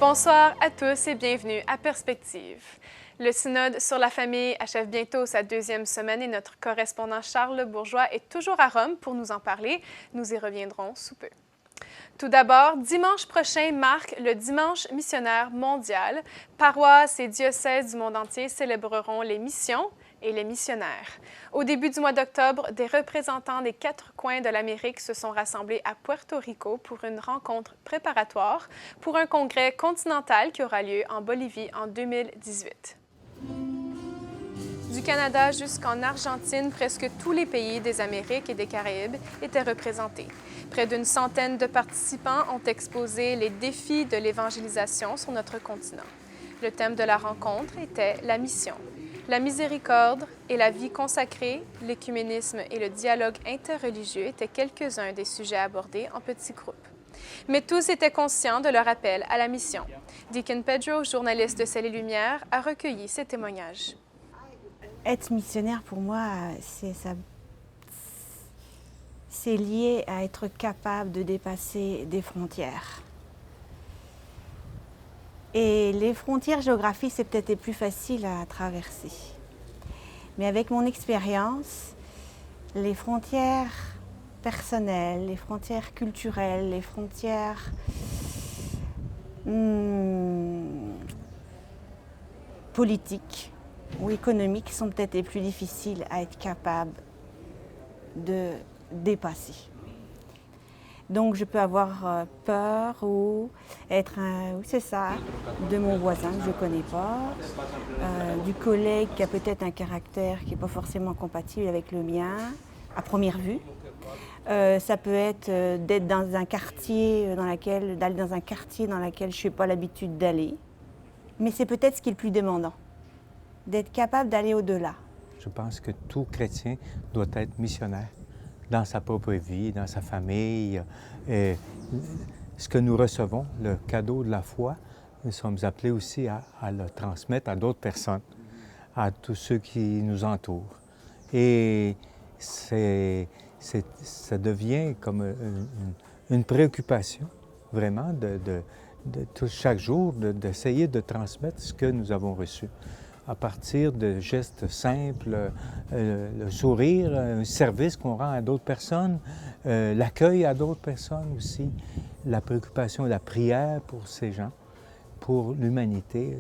Bonsoir à tous et bienvenue à Perspective. Le synode sur la famille achève bientôt sa deuxième semaine et notre correspondant Charles Bourgeois est toujours à Rome pour nous en parler. Nous y reviendrons sous peu. Tout d'abord, dimanche prochain marque le Dimanche missionnaire mondial. Paroisses et diocèses du monde entier célébreront les missions et les missionnaires. Au début du mois d'octobre, des représentants des 4 coins de l'Amérique se sont rassemblés à Puerto Rico pour une rencontre préparatoire pour un congrès continental qui aura lieu en Bolivie en 2018. Du Canada jusqu'en Argentine, presque tous les pays des Amériques et des Caraïbes étaient représentés. Près d'une centaine de participants ont exposé les défis de l'évangélisation sur notre continent. Le thème de la rencontre était la mission. La miséricorde et la vie consacrée, l'écuménisme et le dialogue interreligieux étaient quelques-uns des sujets abordés en petits groupes. Mais tous étaient conscients de leur appel à la mission. Deacon Pedro, journaliste de Ciel et Lumière, a recueilli ces témoignages. Être missionnaire, pour moi, c'est lié à être capable de dépasser des frontières. Et les frontières géographiques, c'est peut-être les plus faciles à traverser. Mais avec mon expérience, les frontières personnelles, les frontières culturelles, les frontières politiques ou économiques sont peut-être les plus difficiles à être capable de dépasser. Donc je peux avoir peur ou être de mon voisin que je ne connais pas, du collègue qui a peut-être un caractère qui n'est pas forcément compatible avec le mien, à première vue. Ça peut être d'être dans un quartier d'aller dans un quartier dans lequel je n'ai pas l'habitude d'aller. Mais c'est peut-être ce qui est le plus demandant, d'être capable d'aller au-delà. Je pense que tout chrétien doit être missionnaire dans sa propre vie, dans sa famille. Et ce que nous recevons, le cadeau de la foi, nous sommes appelés aussi à le transmettre à d'autres personnes, à tous ceux qui nous entourent. Et ça devient comme une préoccupation, vraiment, chaque jour, d'essayer de transmettre ce que nous avons reçu. À partir de gestes simples, le sourire, un service qu'on rend à d'autres personnes, l'accueil à d'autres personnes aussi, la préoccupation et la prière pour ces gens, pour l'humanité.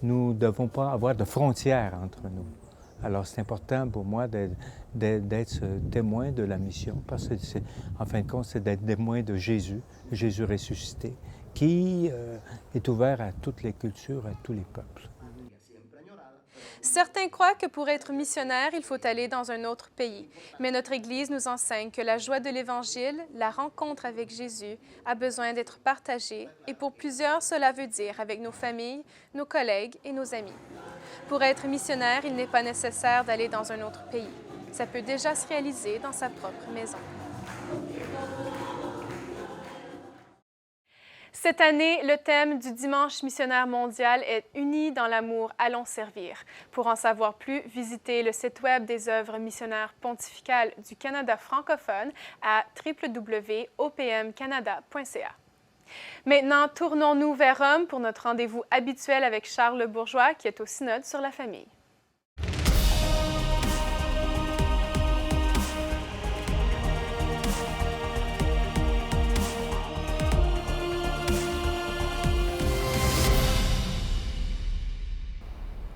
Nous ne devons pas avoir de frontières entre nous. Alors c'est important pour moi d'être ce témoin de la mission, parce que en fin de compte, c'est d'être témoin de Jésus ressuscité, qui est ouvert à toutes les cultures, à tous les peuples. Certains croient que pour être missionnaire, il faut aller dans un autre pays. Mais notre Église nous enseigne que la joie de l'Évangile, la rencontre avec Jésus, a besoin d'être partagée et pour plusieurs, cela veut dire avec nos familles, nos collègues et nos amis. Pour être missionnaire, il n'est pas nécessaire d'aller dans un autre pays. Ça peut déjà se réaliser dans sa propre maison. Cette année, le thème du Dimanche missionnaire mondial est « Unis dans l'amour, allons servir ». Pour en savoir plus, visitez le site web des œuvres missionnaires pontificales du Canada francophone à www.opmcanada.ca. Maintenant, tournons-nous vers Rome pour notre rendez-vous habituel avec Charles Bourgeois qui est au synode sur la famille.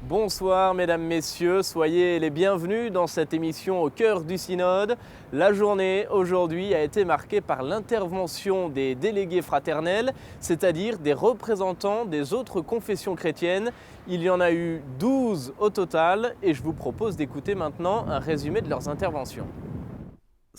Bonsoir mesdames, messieurs, soyez les bienvenus dans cette émission au cœur du synode. La journée aujourd'hui a été marquée par l'intervention des délégués fraternels, c'est-à-dire des représentants des autres confessions chrétiennes. Il y en a eu 12 au total et je vous propose d'écouter maintenant un résumé de leurs interventions.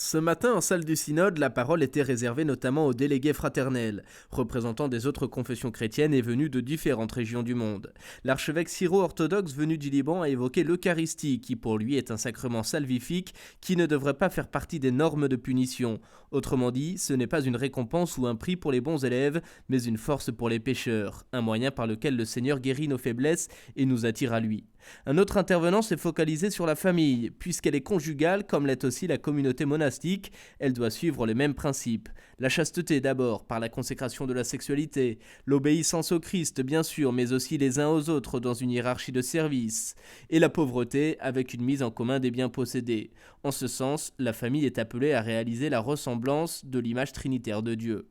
Ce matin, en salle du synode, la parole était réservée notamment aux délégués fraternels, représentants des autres confessions chrétiennes et venus de différentes régions du monde. L'archevêque syro-orthodoxe venu du Liban a évoqué l'Eucharistie, qui pour lui est un sacrement salvifique qui ne devrait pas faire partie des normes de punition. Autrement dit, ce n'est pas une récompense ou un prix pour les bons élèves, mais une force pour les pécheurs, un moyen par lequel le Seigneur guérit nos faiblesses et nous attire à lui. Un autre intervenant s'est focalisé sur la famille. Puisqu'elle est conjugale, comme l'est aussi la communauté monastique, elle doit suivre les mêmes principes. La chasteté d'abord, par la consécration de la sexualité, l'obéissance au Christ bien sûr, mais aussi les uns aux autres dans une hiérarchie de service, et la pauvreté avec une mise en commun des biens possédés. En ce sens, la famille est appelée à réaliser la ressemblance de l'image trinitaire de Dieu.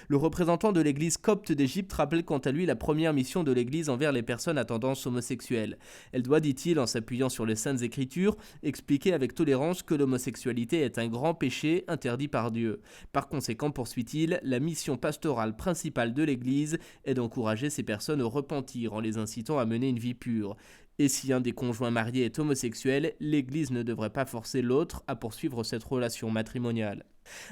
Le représentant de l'église copte d'Égypte rappelle quant à lui la première mission de l'église envers les personnes à tendance homosexuelle. Elle doit, dit-il, en s'appuyant sur les Saintes Écritures, expliquer avec tolérance que l'homosexualité est un grand péché interdit par Dieu. Par conséquent, poursuit-il, la mission pastorale principale de l'église est d'encourager ces personnes au repentir en les incitant à mener une vie pure. Et si un des conjoints mariés est homosexuel, l'Église ne devrait pas forcer l'autre à poursuivre cette relation matrimoniale.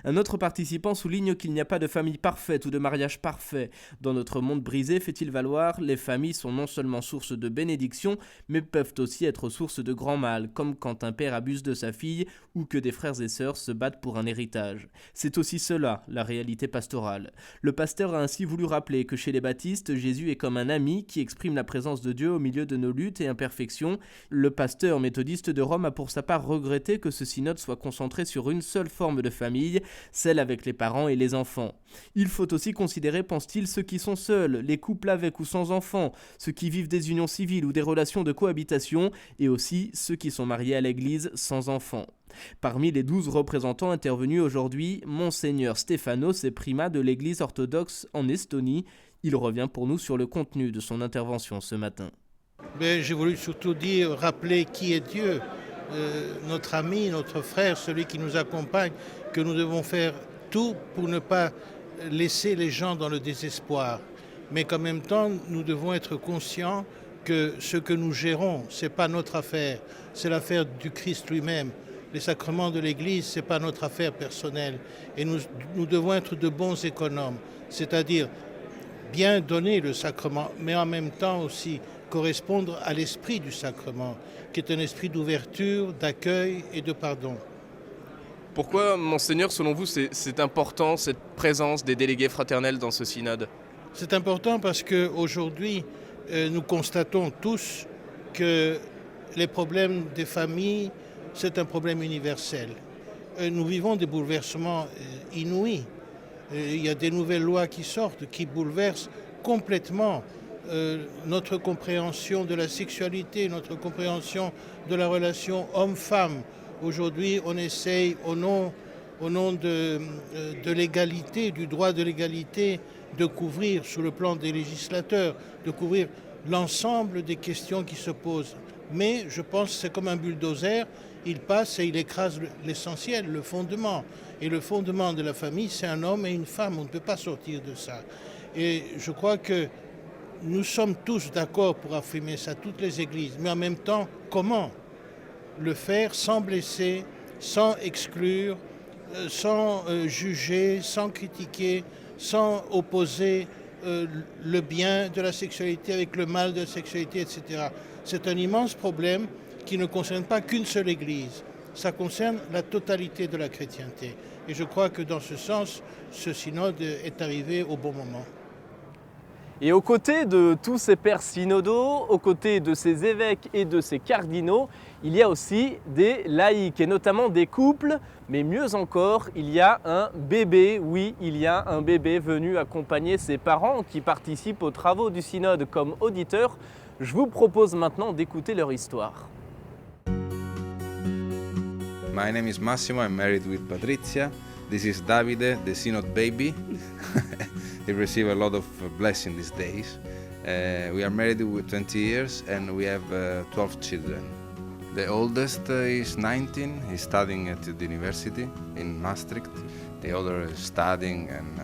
Un autre participant souligne qu'il n'y a pas de famille parfaite ou de mariage parfait. Dans notre monde brisé, fait-il valoir, les familles sont non seulement source de bénédiction, mais peuvent aussi être source de grand mal, comme quand un père abuse de sa fille ou que des frères et sœurs se battent pour un héritage. C'est aussi cela, la réalité pastorale. Le pasteur a ainsi voulu rappeler que chez les baptistes, Jésus est comme un ami qui exprime la présence de Dieu au milieu de nos luttes et imperfections. Le pasteur méthodiste de Rome a pour sa part regretté que ce synode soit concentré sur une seule forme de famille, celle avec les parents et les enfants. Il faut aussi considérer, pense-t-il, ceux qui sont seuls, les couples avec ou sans enfants, ceux qui vivent des unions civiles ou des relations de cohabitation, et aussi ceux qui sont mariés à l'église sans enfants. Parmi les 12 représentants intervenus aujourd'hui, Monseigneur Stéphanos est primat de l'église orthodoxe en Estonie. Il revient pour nous sur le contenu de son intervention ce matin. J'ai voulu surtout rappeler qui est Dieu, notre ami, notre frère, celui qui nous accompagne, que nous devons faire tout pour ne pas laisser les gens dans le désespoir. Mais qu'en même temps, nous devons être conscients que ce que nous gérons, ce n'est pas notre affaire, c'est l'affaire du Christ lui-même. Les sacrements de l'Église, ce n'est pas notre affaire personnelle. Et nous devons être de bons économes, c'est-à-dire bien donner le sacrement, mais en même temps aussi correspondre à l'esprit du sacrement, qui est un esprit d'ouverture, d'accueil et de pardon. Pourquoi, Monseigneur, selon vous, c'est important cette présence des délégués fraternels dans ce synode ? C'est important parce qu'aujourd'hui, nous constatons tous que les problèmes des familles, c'est un problème universel. Nous vivons des bouleversements inouïs. Il y a des nouvelles lois qui sortent, qui bouleversent complètement notre compréhension de la sexualité, notre compréhension de la relation homme-femme. Aujourd'hui, on essaye, au nom de l'égalité, du droit de l'égalité, de couvrir, sous le plan des législateurs, de couvrir l'ensemble des questions qui se posent. Mais je pense que c'est comme un bulldozer, il passe et il écrase l'essentiel, le fondement. Et le fondement de la famille, c'est un homme et une femme, on ne peut pas sortir de ça. Et je crois que nous sommes tous d'accord pour affirmer ça, toutes les églises, mais en même temps, comment le faire sans blesser, sans exclure, sans juger, sans critiquer, sans opposer le bien de la sexualité avec le mal de la sexualité, etc. C'est un immense problème qui ne concerne pas qu'une seule église. Ça concerne la totalité de la chrétienté. Et je crois que dans ce sens, ce synode est arrivé au bon moment. Et aux côtés de tous ces pères synodaux, aux côtés de ces évêques et de ces cardinaux, il y a aussi des laïcs et notamment des couples, mais mieux encore, il y a un bébé, oui, il y a un bébé venu accompagner ses parents qui participent aux travaux du synode comme auditeurs. Je vous propose maintenant d'écouter leur histoire. My name is Massimo, I'm married with Patrizia. This is Davide, the synod baby. He received a lot of blessing these days. We are married with 20 years and we have 12 children. The oldest is 19, he's studying at the university in Maastricht. The other is studying and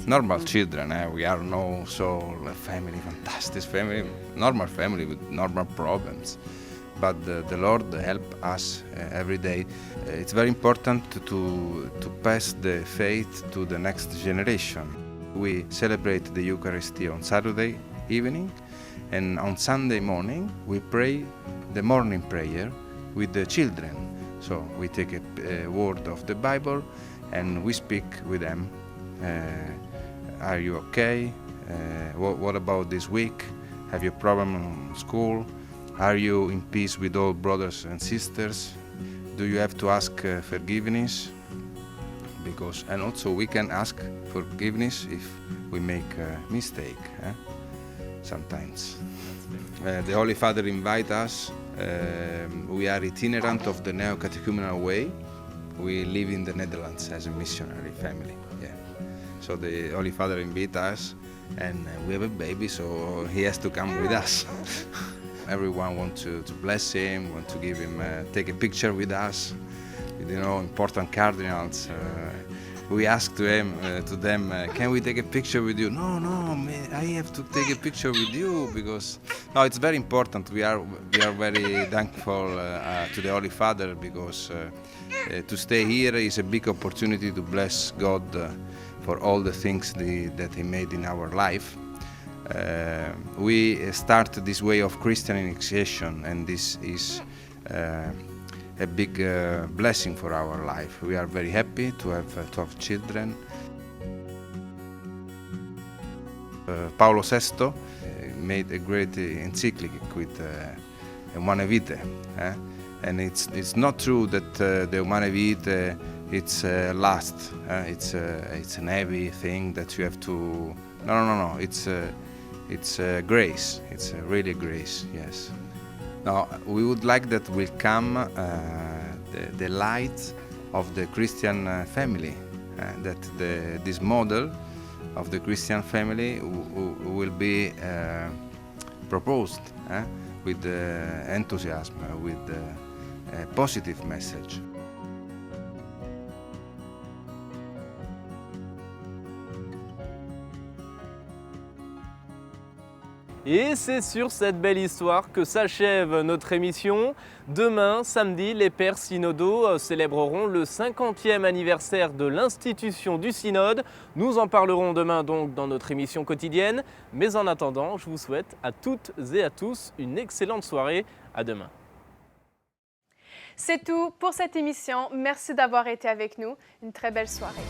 normal children. We are no so family, fantastic family, normal family with normal problems. But the Lord help us every day. It's very important to pass the faith to the next generation. We celebrate the Eucharist on Saturday evening, and on Sunday morning we pray the morning prayer with the children. So we take a word of the Bible and we speak with them. Are you okay? What about this week? Have you a problem in school? Are you in peace with all brothers and sisters? Do you have to ask forgiveness? Because, and also we can ask forgiveness if we make a mistake, sometimes. The Holy Father invites us. We are itinerant of the Neo-Catechumenal Way. We live in the Netherlands as a missionary family. Yeah. So the Holy Father invites us, and we have a baby, so he has to come with us. Everyone wants to bless him, want to give him, take a picture with us, with, you know, important cardinals. We ask to them, can we take a picture with you? No, man, I have to take a picture with you because no, it's very important. We are very thankful to the Holy Father because to stay here is a big opportunity to bless God for all the things that He made in our life. We start this way of Christian initiation, and this is a big blessing for our life. We are very happy to have children. Paolo VI made a great encyclic with Humanae Vitae, and it's not true that the Humanae Vitae it's last. It's an heavy thing that you have to. No. It's grace. It's really grace. Yes. Now, we would like that will come the light of the Christian family, that this model of the Christian family will be proposed with enthusiasm, with a positive message. Et c'est sur cette belle histoire que s'achève notre émission. Demain, samedi, les pères synodaux célébreront le 50e anniversaire de l'institution du synode. Nous en parlerons demain donc dans notre émission quotidienne. Mais en attendant, je vous souhaite à toutes et à tous une excellente soirée. À demain. C'est tout pour cette émission. Merci d'avoir été avec nous. Une très belle soirée.